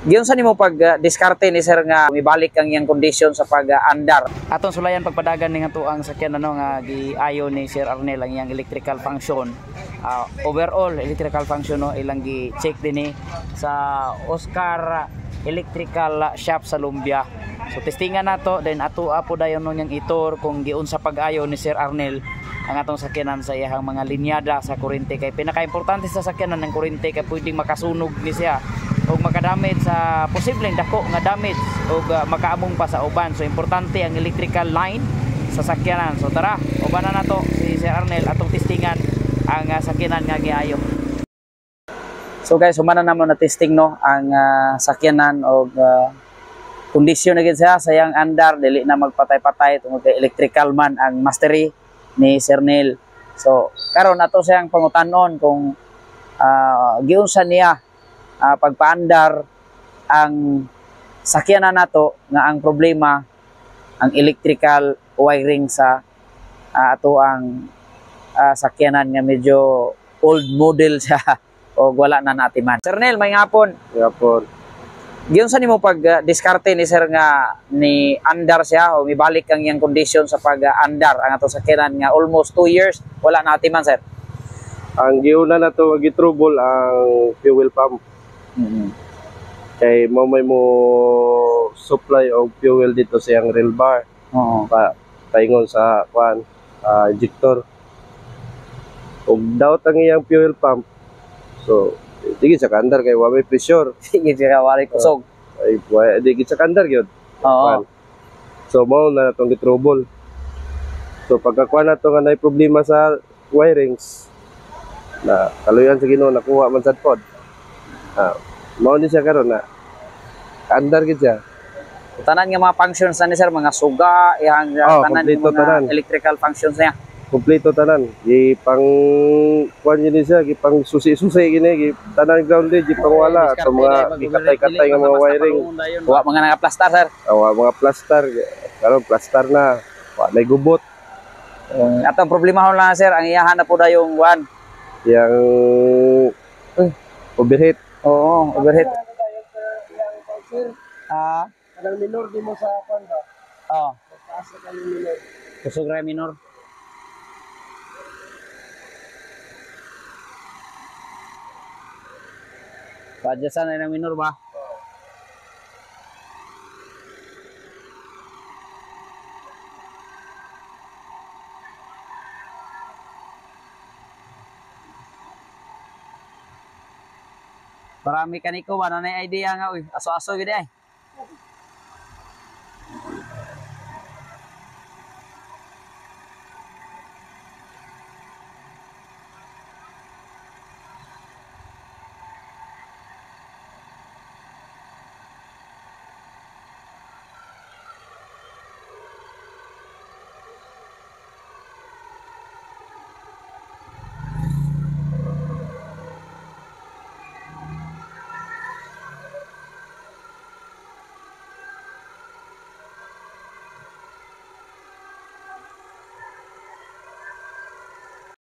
Giyon sa nimo pag diskarte ni sir nga mibalik ang iyang kondisyon sa pag-andar. Atong sulayan pagpadagan ning ato ang sakyan nga giayo ni Sir Arnel ang iyang electrical function. Overall electrical function ilang gi-check dinhi sa Oscar Electrical Shop sa Lumbia. So testingan nato then ato po dayon niyang itor kung giun sa pag-ayo ni Sir Arnel ang atong sakyanan sa iyang mga linyada sa kuryente kay pinaka-importante sa sakyanan ng kuryente kay pwedeng makasunog ni siya o makadamage sa posibleng dako nga damage o makaamong pa sa uban. So importante ang electrical line sa sakyanan. So tara, ubanan na to si Sir Arnel atong testingan ang sakyanan nga giayo. So guys, humana naman na testing no ang sakyanan og kondisyon na gid siya sa iyang andar, dili na magpatay-patay tungod kay electrical man ang mastery ni Sir Neil. So karon ato siyang pangutanon kung giunsa niya pagpaandar ang sakyanan nato nga ang problema ang electrical wiring sa ato ang sakyanan nga medyo old model siya o wala na natiman. Sir Neil, may ngapon. Ngapon. Giyon sa nimo pag diskarte ni sir nga ni andar siya o mibalik ang iyang kondisyon sa pag-andar ang ato sakyanan nga almost 2 years wala na natiman sir. Ang giuna na to gi-trouble ang fuel pump. Kay may mo supply og fuel dito sa iyang rail bar. Oo. Paingon sa injector. Og doubt ang iyang fuel pump. So, sige sa kandar kay wa may pressure. Sige siya wala kusog. Ay di sa kandar gyud. Oo. So mao na natong gi-trouble. So pagkakuha na to nga nay problema sa wirings na kaluyan sa Ginoo nakuha man sad pod. Mao ni siya karon na andar gid siya. Tanan nga mga functions na ni sir, mga suga, ihang tanan nga mga tanan. electrical functions niya. Kompleto tanan. Gi pang kuan ni siya, gi pang susi-susi gini, gi tanan grounded, gi pang wala sa mga gikatay-katay nga mga wiring. Wa mga naka-plaster sir. Mga plaster, karon plaster na. Wa may gubot. At ang problema lang sir, ang iyahan na po da yung one. Yang overheat. Oo, overheat. Kanang minor di mo sa kwan ba? Oo. Taas ka yung minor. Kusog ra minor. Padyasan na ng minor ba? Para mekaniko ba na idea nga uy, aso-aso gid ay.